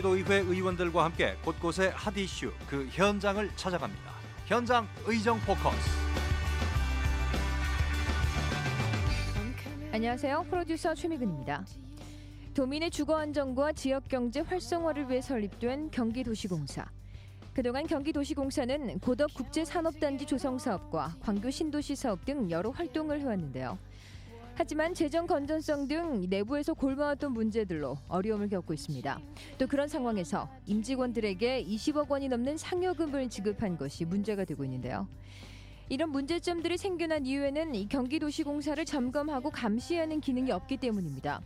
경기도의회 의원들과 함께 곳곳의 핫 이슈 그 현장을 찾아갑니다. 현장 의정 포커스. 안녕하세요. 프로듀서 최미근입니다. 도민의 주거 안정과 지역 경제 활성화를 위해 설립된 경기도시공사. 그동안 경기도시공사는 고덕 국제산업단지 조성 사업과 광교 신도시 사업 등 여러 활동을 해왔는데요. 하지만 재정 건전성 등 내부에서 골마왔던 문제들로 어려움을 겪고 있습니다. 또 그런 상황에서 임직원들에게 20억 원이 넘는 상여금을 지급한 것이 문제가 되고 있는데요. 이런 문제점들이 생겨난 이유에는 이 경기도시공사를 점검하고 감시하는 기능이 없기 때문입니다.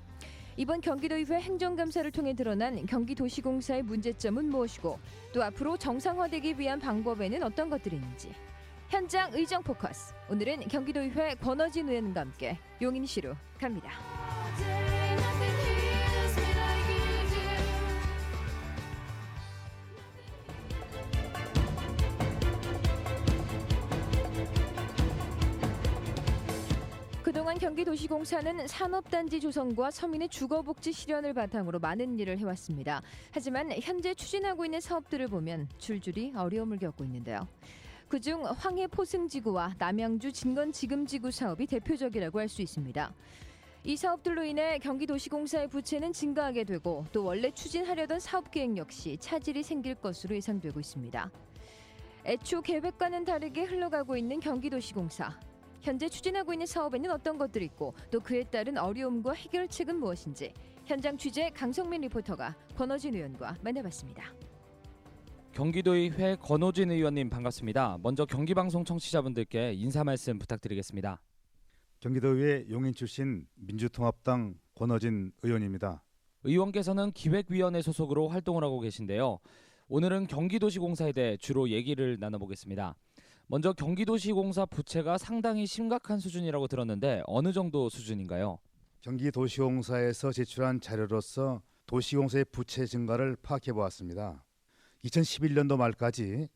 이번 경기도의회 행정감사를 통해 드러난 경기도시공사의 문제점은 무엇이고 또 앞으로 정상화되기 위한 방법에는 어떤 것들이 있는지. 현장 의정 포커스. 오늘은 경기도의회 권어진 의원과 함께 용인시로 갑니다. 그동안 경기도시공사는 산업단지 조성과 서민의 주거복지 실현을 바탕으로 많은 일을 해왔습니다. 하지만 현재 추진하고 있는 사업들을 보면 줄줄이 어려움을 겪고 있는데요. 그중 황해 포승지구와 남양주 진건지금지구 사업이 대표적이라고 할 수 있습니다. 이 사업들로 인해 경기도시공사의 부채는 증가하게 되고 또 원래 추진하려던 사업계획 역시 차질이 생길 것으로 예상되고 있습니다. 애초 계획과는 다르게 흘러가고 있는 경기도시공사. 현재 추진하고 있는 사업에는 어떤 것들이 있고 또 그에 따른 어려움과 해결책은 무엇인지 현장 취재 강성민 리포터가 권어진 의원과 만나봤습니다. 경기도의회 권오진 의원님 반갑습니다. 먼저 경기방송 청취자분들께 인사 말씀 부탁드리겠습니다. 경기도의회 용인 출신 민주통합당 권오진 의원입니다. 의원께서는 기획위원회 소속으로 활동을 하고 계신데요. 오늘은 경기도시공사에 대해 주로 얘기를 나눠보겠습니다. 먼저 경기도시공사 부채가 상당히 심각한 수준이라고 들었는데 어느 정도 수준인가요? 경기도시공사에서 제출한 자료로서 도시공사의 부채 증가를 파악해 보았습니다. 2011년도 말까지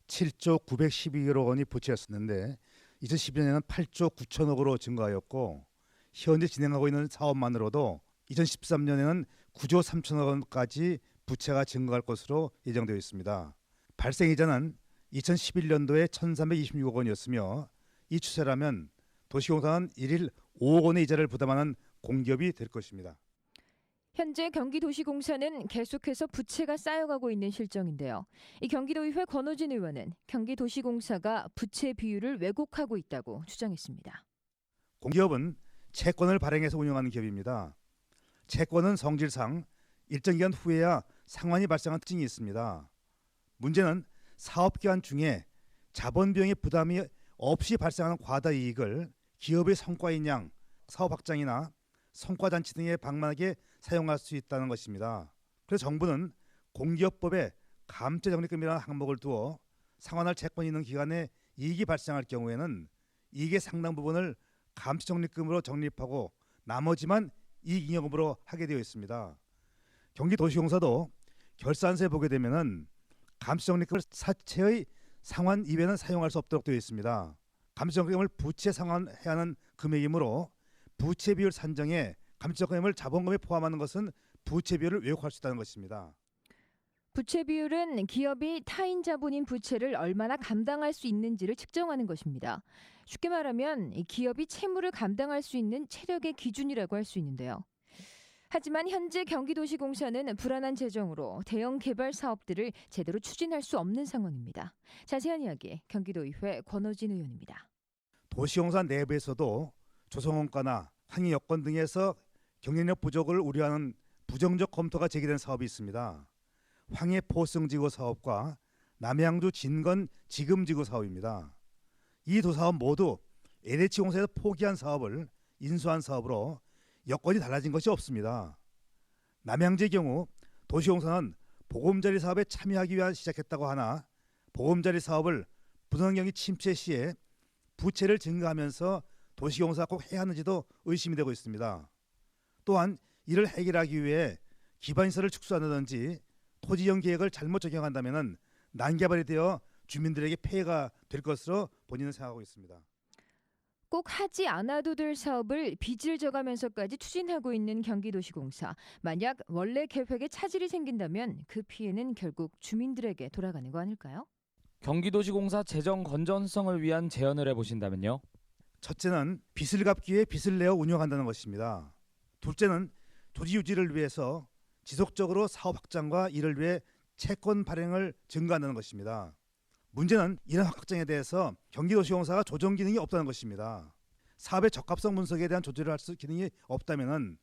7조 912억 원이 부채였었는데 2012년에는 8조 9천억으로 증가하였고 현재 진행하고 있는 사업만으로도 2013년에는 9조 3천억 원까지 부채가 증가할 것으로 예정되어 있습니다. 발생 이자는 2011년도에 1,326억 원이었으며 이 추세라면 도시공사는 1일 5억 원의 이자를 부담하는 공기업이 될 것입니다. 현재 경기도시공사는 계속해서 부채가 쌓여가고 있는 실정인데요. 이 경기도의회 권오진 의원은 경기도시공사가 부채 비율을 왜곡하고 있다고 주장했습니다. 공기업은 채권을 발행해서 운영하는 기업입니다. 채권은 성질상 일정 기간 후에야 상환이 발생한 특징이 있습니다. 문제는 사업기간 중에 자본 비용의 부담이 없이 발생하는 과다 이익을 기업의 성과인 양, 사업 확장이나 성과잔치 등에 방만하게 사용할 수 있다는 것입니다. 그래서 정부는 공기업법에 감채적립금이라는 항목을 두어 상환할 채권이 있는 기간에 이익이 발생할 경우에는 이익의 상당 부분을 감채적립금으로 적립하고 나머지만 이익잉여금으로 하게 되어 있습니다. 경기도시공사도 결산서에 보게 되면은 감채적립금을 사채의 상환 이외에는 사용할 수 없도록 되어 있습니다. 감채적립금을 부채 상환해야 하는 금액이므로 부채 비율 산정에 감채적금을 자본금에 포함하는 것은 부채 비율을 왜곡할 수 있다는 것입니다. 부채 비율은 기업이 타인 자본인 부채를 얼마나 감당할 수 있는지를 측정하는 것입니다. 쉽게 말하면 기업이 채무를 감당할 수 있는 체력의 기준이라고 할 수 있는데요. 하지만 현재 경기도시공사는 불안한 재정으로 대형 개발 사업들을 제대로 추진할 수 없는 상황입니다. 자세한 이야기 경기도의회 권오진 의원입니다. 도시공사 내부에서도 조성원가나 항의 여건 등에서 경쟁력 부족을 우려하는 부정적 검토가 제기된 사업이 있습니다. 황해 포승지구 사업과 남양주 진건 지금지구 사업입니다. 이 두 사업 모두 LH공사에서 포기한 사업을 인수한 사업으로 여건이 달라진 것이 없습니다. 남양주의 경우 도시공사는 보금자리 사업에 참여하기 위해 시작했다고 하나 보금자리 사업을 부동산경기 침체 시에 부채를 증가하면서 도시공사가 꼭 해야 하는지도 의심이 되고 있습니다. 또한 이를 해결하기 위해 기반시설을 축소한다든지 토지이용 계획을 잘못 적용한다면 난개발이 되어 주민들에게 폐해가 될 것으로 본인은 생각하고 있습니다. 꼭 하지 않아도 될 사업을 빚을 져가면서까지 추진하고 있는 경기도시공사. 만약 원래 계획에 차질이 생긴다면 그 피해는 결국 주민들에게 돌아가는 거 아닐까요? 경기도시공사 재정 건전성을 위한 제언을 해보신다면요. 첫째는 빚을 갚기 위해 빚을 내어 운영한다는 것입니다. 둘째는 조직 유지를 위해서 지속적으로 사업 확장과 이를 위해 채권 발행을 증가한다는 것입니다. 문제는 이런 확장에 대해서 경기도시공사가 조정 기능이 없다는 것입니다. 사업의 적합성 분석에 대한 조절을 할 수 기능이 없다면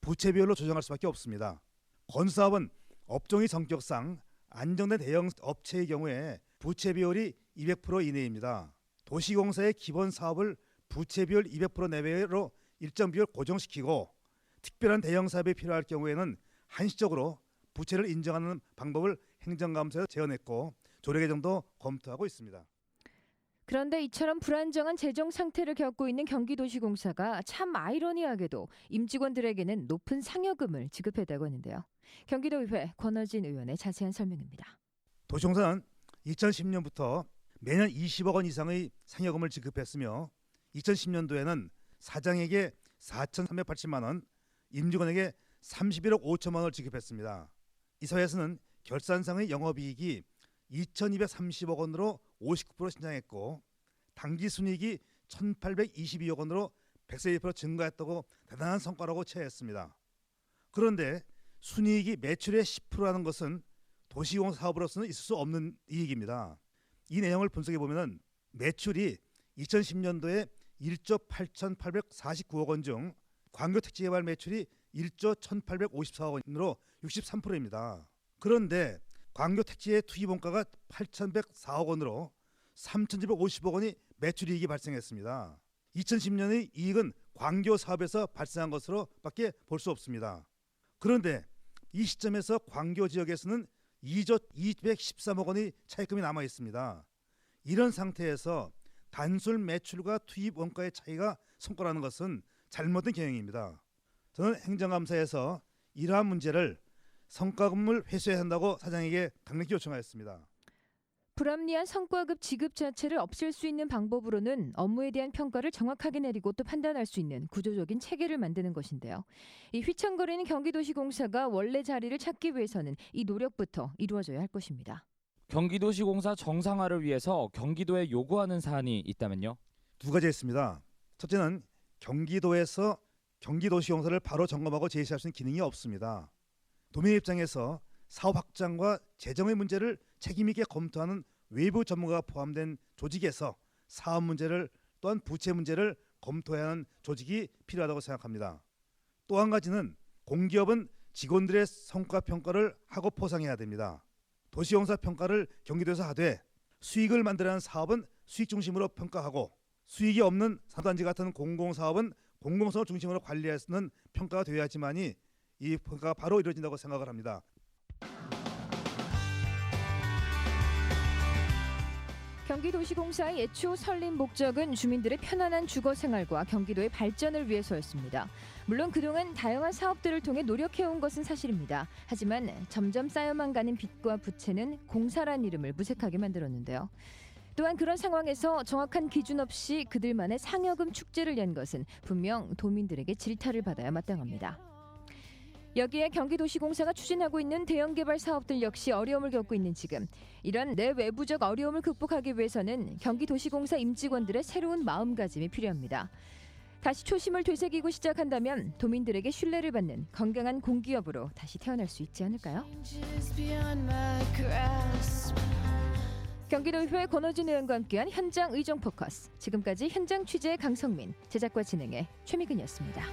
부채비율로 조정할 수밖에 없습니다. 건사업은 업종의 성격상 안정된 대형 업체의 경우에 부채 비율이 200% 이내입니다. 도시공사의 기본 사업을 부채 비율 200% 내외로 일정 비율 고정시키고 특별한 대형 사업이 필요할 경우에는 한시적으로 부채를 인정하는 방법을 행정감사에서 제언했고 조례 개정도 검토하고 있습니다. 그런데 이처럼 불안정한 재정 상태를 겪고 있는 경기도시공사가 참 아이러니하게도 임직원들에게는 높은 상여금을 지급했다고 하는데요. 경기도의회 권어진 의원의 자세한 설명입니다. 도시공사는 2010년부터 매년 20억 원 이상의 상여금을 지급했으며 2010년도에는 사장에게 4,380만 원, 임직원에게 31억 5천만 원을 지급했습니다. 이 사회에서는 결산상의 영업이익이 2,230억 원으로 59% 신장했고 당기순이익이 1,822억 원으로 142% 증가했다고 대단한 성과라고 체했습니다. 그런데 순이익이 매출의 10%라는 것은 도시공사 사업으로서는 있을 수 없는 이익입니다. 이 내용을 분석해 보면 매출이 2010년도에 1조 8,849억 원 중 광교택지개발 매출이 1조 1,854억 원으로 63%입니다. 그런데 광교택지의 투기본가가 8,104억 원으로 3,750억 원이 매출이익이 발생했습니다. 2010년의 이익은 광교 사업에서 발생한 것으로밖에 볼 수 없습니다. 그런데 이 시점에서 광교 지역에서는 2조 213억 원의 차입금이 남아 있습니다. 이런 상태에서 단순 매출과 투입 원가의 차이가 성과라는 것은 잘못된 경영입니다. 저는 행정감사에서 이러한 문제를 성과금을 회수해야 한다고 사장에게 강력히 요청하였습니다. 불합리한 성과급 지급 자체를 없앨 수 있는 방법으로는 업무에 대한 평가를 정확하게 내리고 또 판단할 수 있는 구조적인 체계를 만드는 것인데요. 이 휘청거리는 경기도시공사가 원래 자리를 찾기 위해서는 이 노력부터 이루어져야 할 것입니다. 경기도시공사 정상화를 위해서 경기도에 요구하는 사안이 있다면요? 두 가지 있습니다. 첫째는 경기도에서 경기도시공사를 바로 점검하고 제시할 수 있는 기능이 없습니다. 도민 입장에서 사업 확장과 재정의 문제를 책임 있게 검토하는 외부 전문가가 포함된 조직에서 사업 문제를 또한 부채 문제를 검토해야 하는 조직이 필요하다고 생각합니다. 또 한 가지는 공기업은 직원들의 성과 평가를 하고 포상해야 됩니다. 도시공사 평가를 경기도에서 하되 수익을 만들어내는 사업은 수익 중심으로 평가하고 수익이 없는 산단지 같은 공공사업은 공공성을 중심으로 관리하는 평가가 되어야지만이 이 평가가 바로 이루어진다고 생각을 합니다. 경기도시공사의 애초 설립 목적은 주민들의 편안한 주거 생활과 경기도의 발전을 위해서였습니다. 물론 그동안 다양한 사업들을 통해 노력해온 것은 사실입니다. 하지만 점점 쌓여만 가는 빚과 부채는 공사란 이름을 무색하게 만들었는데요. 또한 그런 상황에서 정확한 기준 없이 그들만의 상여금 축제를 연 것은 분명 도민들에게 질타를 받아야 마땅합니다. 여기에 경기도시공사가 추진하고 있는 대형 개발 사업들 역시 어려움을 겪고 있는 지금, 이런 내외부적 어려움을 극복하기 위해서는 경기도시공사 임직원들의 새로운 마음가짐이 필요합니다. 다시 초심을 되새기고 시작한다면 도민들에게 신뢰를 받는 건강한 공기업으로 다시 태어날 수 있지 않을까요? 경기도의회 권어진 의원과 함께한 현장 의정 포커스. 지금까지 현장 취재 강성민, 제작과 진행의 최미근이었습니다.